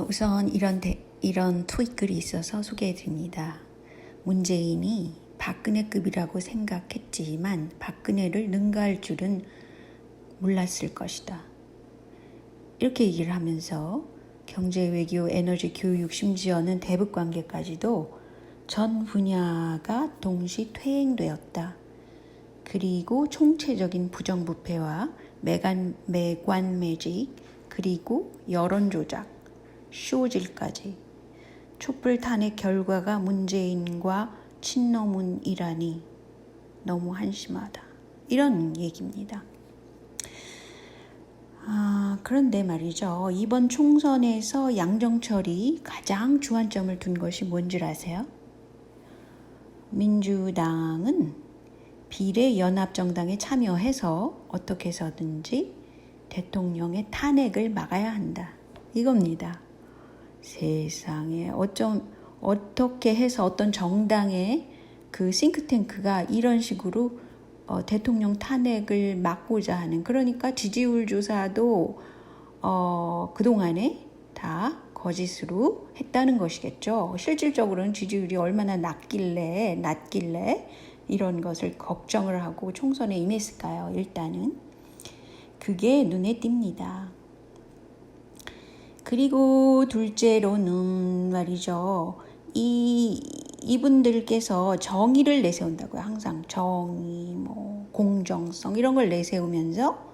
우선 이런 트윗 글이 있어서 소개해드립니다. 문재인이 박근혜급이라고 생각했지만 박근혜를 능가할 줄은 몰랐을 것이다. 이렇게 얘기를 하면서 경제, 외교, 에너지, 교육, 심지어는 대북 관계까지도 전 분야가 동시 퇴행되었다. 그리고 총체적인 부정부패와 매관매직, 그리고 여론조작, 쇼질까지 촛불 탄핵 결과가 문재인과 친노문이라니 너무 한심하다. 이런 얘기입니다. 그런데 말이죠. 이번 총선에서 양정철이 가장 주안점을 둔 것이 뭔지 아세요? 민주당은 비례연합정당에 참여해서 어떻게 해서든지 대통령의 탄핵을 막아야 한다. 이겁니다. 세상에 어떻게 해서 어떤 정당의 그 싱크탱크가 이런 식으로 대통령 탄핵을 막고자 하는, 그러니까 지지율 조사도 그동안에 다 거짓으로 했다는 것이겠죠. 실질적으로는 지지율이 얼마나 낮길래 이런 것을 걱정을 하고 총선에 임했을까요? 일단은 그게 눈에 띕니다. 그리고 둘째로는 말이죠. 이분들께서 정의를 내세운다고요. 항상 정의, 공정성 이런 걸 내세우면서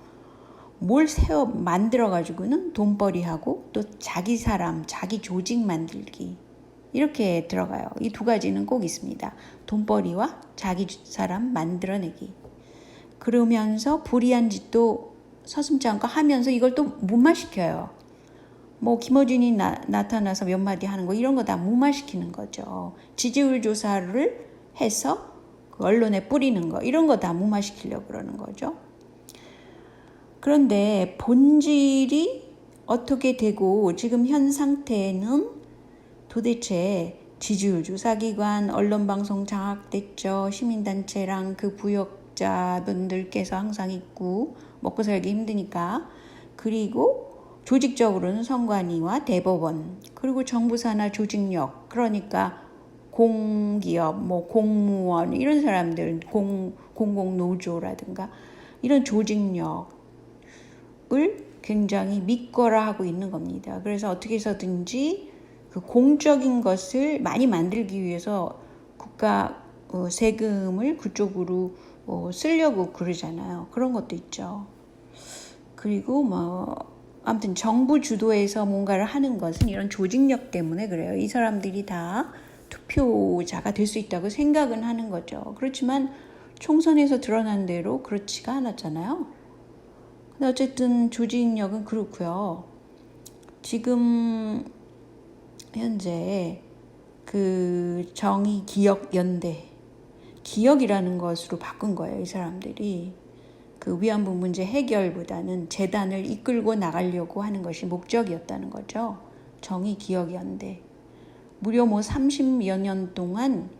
뭘 만들어가지고는 돈벌이하고 또 자기 사람, 자기 조직 만들기 이렇게 들어가요. 이 두 가지는 꼭 있습니다. 돈벌이와 자기 사람 만들어내기. 그러면서 불이한 짓도 서슴지 않고 하면서 이걸 또 무마시켜요. 김어준이 나타나서 몇 마디 하는 거 이런 거 다 무마시키는 거죠. 지지율 조사를 해서 그 언론에 뿌리는 거 이런 거 다 무마시키려고 그러는 거죠. 그런데 본질이 어떻게 되고 지금 현 상태는 도대체 지지율 조사기관, 언론방송 장악됐죠. 시민단체랑 그 부역자분들께서 항상 있고 먹고 살기 힘드니까. 그리고 조직적으로는 선관위와 대법원, 그리고 정부 산하 조직력, 그러니까 공기업, 공무원 이런 사람들, 공공노조라든가 이런 조직력을 굉장히 믿거라 하고 있는 겁니다. 그래서 어떻게 해서든지 그 공적인 것을 많이 만들기 위해서 국가 세금을 그쪽으로 쓰려고 그러잖아요. 그런 것도 있죠. 그리고 아무튼 정부 주도에서 뭔가를 하는 것은 이런 조직력 때문에 그래요. 이 사람들이 다 투표자가 될 수 있다고 생각은 하는 거죠. 그렇지만 총선에서 드러난 대로 그렇지가 않았잖아요. 근데 어쨌든 조직력은 그렇고요. 지금 현재 그 정의기억연대, 기억이라는 것으로 바꾼 거예요. 이 사람들이. 그 위안부 문제 해결보다는 재단을 이끌고 나가려고 하는 것이 목적이었다는 거죠. 정의기억연대. 무려 30여 년 동안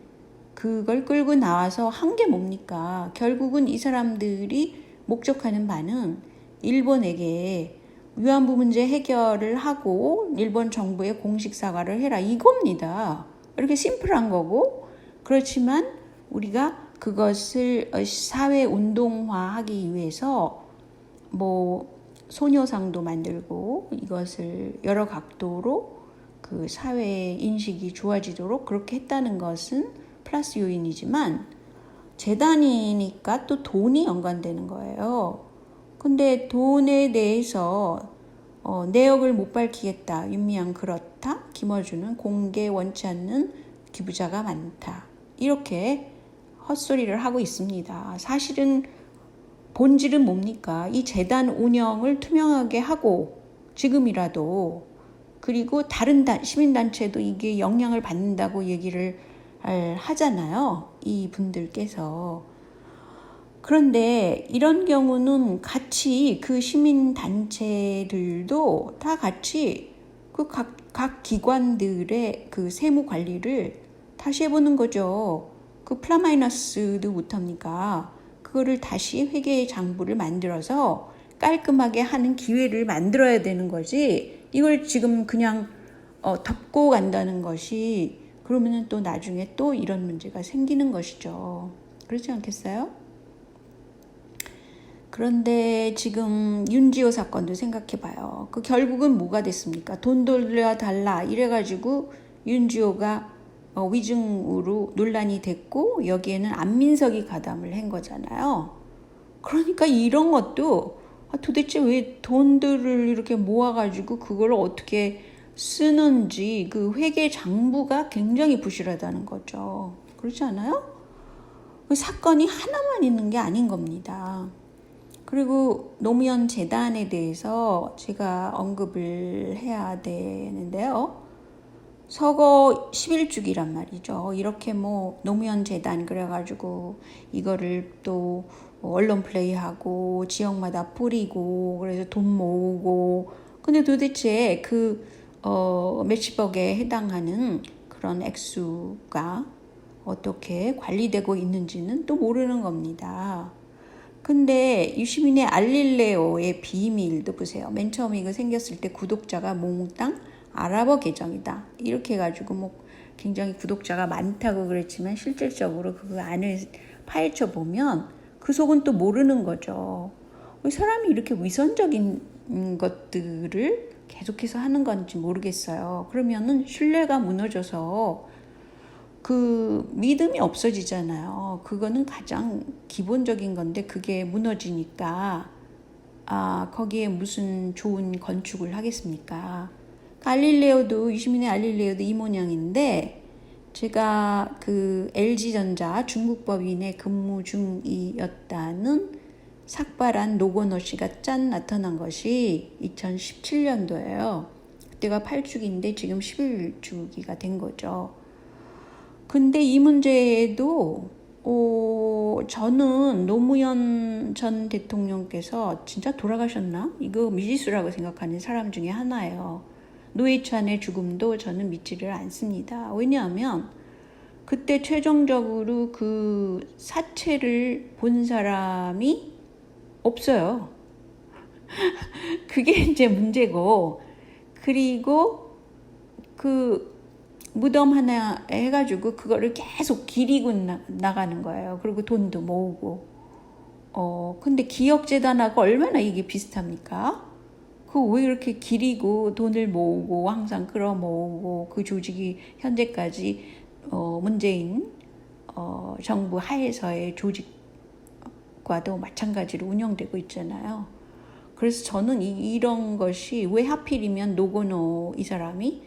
그걸 끌고 나와서 한 게 뭡니까? 결국은 이 사람들이 목적하는 바는 일본에게 위안부 문제 해결을 하고 일본 정부에 공식 사과를 해라 이겁니다. 이렇게 심플한 거고, 그렇지만 우리가 그것을 사회 운동화하기 위해서 소녀상도 만들고 이것을 여러 각도로 그 사회 인식이 좋아지도록 그렇게 했다는 것은 플러스 요인이지만 재단이니까 또 돈이 연관되는 거예요. 근데 돈에 대해서 내역을 못 밝히겠다. 윤미향 그렇다. 김어준은 공개 원치 않는 기부자가 많다. 이렇게 헛소리를 하고 있습니다. 사실은 본질은 뭡니까? 이 재단 운영을 투명하게 하고 지금이라도, 그리고 다른 시민단체도 이게 영향을 받는다고 얘기를 하잖아요. 이 분들께서. 그런데 이런 경우는 같이 그 시민단체들도 다 같이 그 각 기관들의 그 세무 관리를 다시 해보는 거죠. 그 플라마이너스도 못합니까? 그거를 다시 회계의 장부를 만들어서 깔끔하게 하는 기회를 만들어야 되는 거지. 이걸 지금 그냥 덮고 간다는 것이 그러면은 또 나중에 또 이런 문제가 생기는 것이죠. 그렇지 않겠어요? 그런데 지금 윤지호 사건도 생각해봐요. 그 결국은 뭐가 됐습니까? 돈 돌려달라 이래가지고 윤지호가 위증으로 논란이 됐고 여기에는 안민석이 가담을 한 거잖아요. 그러니까 이런 것도 도대체 왜 돈들을 이렇게 모아가지고 그걸 어떻게 쓰는지 그 회계 장부가 굉장히 부실하다는 거죠. 그렇지 않아요? 그 사건이 하나만 있는 게 아닌 겁니다. 그리고 노무현 재단에 대해서 제가 언급을 해야 되는데요. 서거 11주기란 말이죠. 이렇게 뭐 노무현 재단 그래가지고 이거를 또 언론 플레이하고 지역마다 뿌리고 그래서 돈 모으고 근데 도대체 그 몇십억에 해당하는 그런 액수가 어떻게 관리되고 있는지는 또 모르는 겁니다. 근데 유시민의 알릴레오의 비밀도 보세요. 맨 처음에 이거 생겼을 때 구독자가 몽땅 아랍어 계정이다. 이렇게 해가지고 뭐 굉장히 구독자가 많다고 그랬지만 실질적으로 그 안을 파헤쳐 보면 그 속은 또 모르는 거죠. 왜 사람이 이렇게 위선적인 것들을 계속해서 하는 건지 모르겠어요. 그러면은 신뢰가 무너져서 그 믿음이 없어지잖아요. 그거는 가장 기본적인 건데 그게 무너지니까 거기에 무슨 좋은 건축을 하겠습니까? 알릴레오도 유시민의 알릴레오도 이 모양인데 제가 그 LG전자 중국법인에 근무 중이었다는 삭발한 노건호 씨가 짠 나타난 것이 2017년도예요. 그때가 8주기인데 지금 11주기가 된 거죠. 근데 이 문제에도 저는 노무현 전 대통령께서 진짜 돌아가셨나? 이거 미지수라고 생각하는 사람 중에 하나예요. 노회찬의 죽음도 저는 믿지를 않습니다. 왜냐하면 그때 최종적으로 그 사체를 본 사람이 없어요. 그게 이제 문제고 그리고 그 무덤 하나 해가지고 그거를 계속 기리고 나가는 거예요. 그리고 돈도 모으고. 근데 기억재단하고 얼마나 이게 비슷합니까? 그 왜 이렇게 기리고 돈을 모으고 항상 끌어 모으고 그 조직이 현재까지 문재인 정부 하에서의 조직과도 마찬가지로 운영되고 있잖아요. 그래서 저는 이런 것이 왜 하필이면 노건호 이 사람이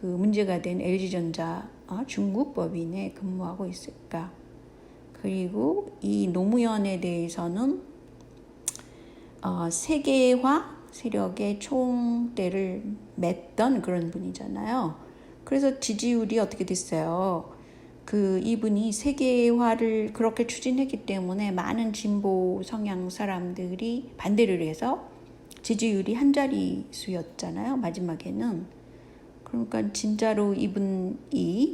그 문제가 된 LG전자 중국 법인에 근무하고 있을까? 그리고 이 노무현에 대해서는 세계화 세력의 총대를 맸던 그런 분이잖아요. 그래서 지지율이 어떻게 됐어요? 그 이분이 세계화를 그렇게 추진했기 때문에 많은 진보 성향 사람들이 반대를 해서 지지율이 한 자릿수였잖아요. 마지막에는. 그러니까 진짜로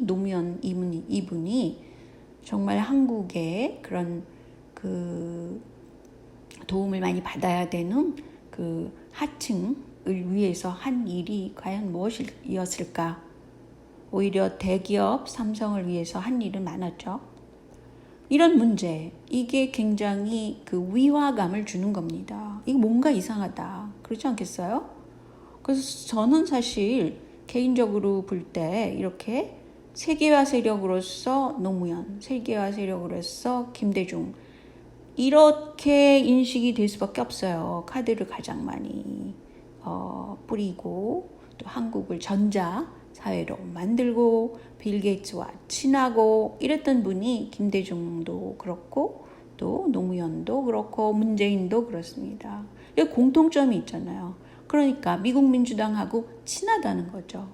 노무현 이분이 정말 한국의 그런 그 도움을 많이 받아야 되는 그 하층을 위해서 한 일이 과연 무엇이었을까? 오히려 대기업 삼성을 위해서 한 일은 많았죠. 이런 문제, 이게 굉장히 그 위화감을 주는 겁니다. 이게 뭔가 이상하다. 그렇지 않겠어요? 그래서 저는 사실 개인적으로 볼 때 이렇게 세계화 세력으로서 노무현, 세계화 세력으로서 김대중 이렇게 인식이 될 수밖에 없어요. 카드를 가장 많이 뿌리고 또 한국을 전자 사회로 만들고 빌 게이츠와 친하고 이랬던 분이 김대중도 그렇고 또 노무현도 그렇고 문재인도 그렇습니다. 여기 공통점이 있잖아요. 그러니까 미국 민주당하고 친하다는 거죠.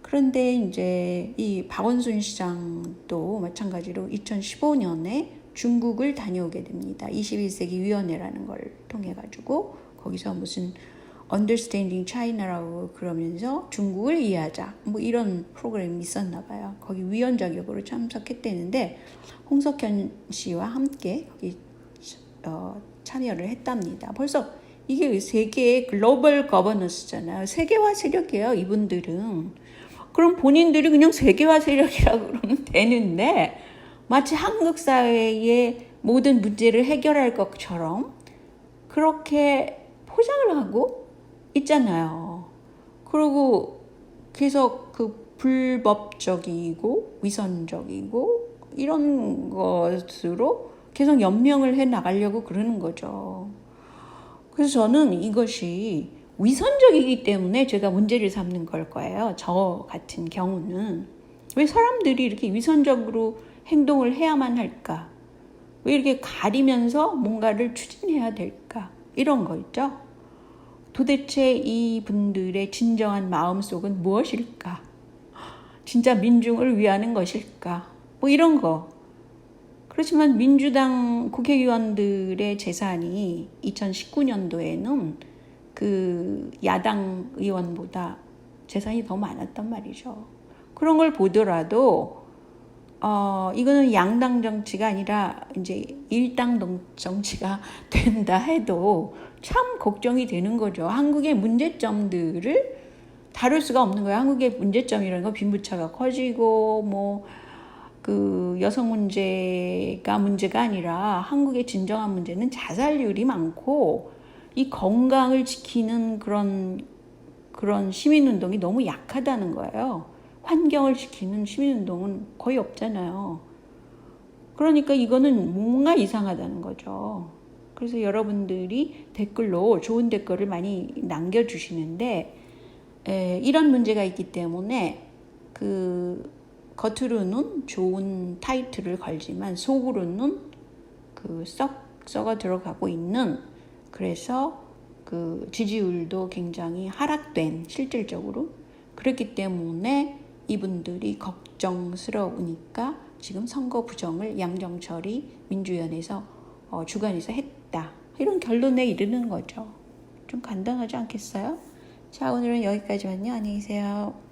그런데 이제 이 박원순 시장도 마찬가지로 2015년에 중국을 다녀오게 됩니다. 21세기 위원회라는 걸 통해 가지고 거기서 무슨 Understanding China라고 그러면서 중국을 이해하자 뭐 이런 프로그램이 있었나 봐요. 거기 위원 자격으로 참석했대는데 홍석현 씨와 함께 거기 참여를 했답니다. 벌써 이게 세계의 글로벌 거버넌스잖아요. 세계화 세력이에요, 이분들은. 그럼 본인들이 그냥 세계화 세력이라고 그러면 되는데 마치 한국 사회의 모든 문제를 해결할 것처럼 그렇게 포장을 하고 있잖아요. 그리고 계속 그 불법적이고 위선적이고 이런 것으로 계속 연명을 해 나가려고 그러는 거죠. 그래서 저는 이것이 위선적이기 때문에 제가 문제를 삼는 걸 거예요. 저 같은 경우는. 왜 사람들이 이렇게 위선적으로 행동을 해야만 할까? 왜 이렇게 가리면서 뭔가를 추진해야 될까? 이런 거 있죠. 도대체 이분들의 진정한 마음속은 무엇일까? 진짜 민중을 위하는 것일까? 뭐 이런 거. 그렇지만 민주당 국회의원들의 재산이 2019년도에는 그 야당 의원보다 재산이 더 많았단 말이죠. 그런 걸 보더라도 이거는 양당 정치가 아니라 이제 일당 정치가 된다 해도 참 걱정이 되는 거죠. 한국의 문제점들을 다룰 수가 없는 거예요. 한국의 문제점이라는 건 빈부차가 커지고 그 여성 문제가 문제가 아니라 한국의 진정한 문제는 자살률이 많고 이 건강을 지키는 그런 시민운동이 너무 약하다는 거예요. 환경을 지키는 시민운동은 거의 없잖아요. 그러니까 이거는 뭔가 이상하다는 거죠. 그래서 여러분들이 댓글로 좋은 댓글을 많이 남겨주시는데 이런 문제가 있기 때문에 그 겉으로는 좋은 타이틀을 걸지만 속으로는 그 썩어 들어가고 있는, 그래서 그 지지율도 굉장히 하락된, 실질적으로 그렇기 때문에 이분들이 걱정스러우니까 지금 선거 부정을 양정철이 민주위원회에서 주관해서 했다, 이런 결론에 이르는 거죠. 좀 간단하지 않겠어요? 자, 오늘은 여기까지만요. 안녕히 계세요.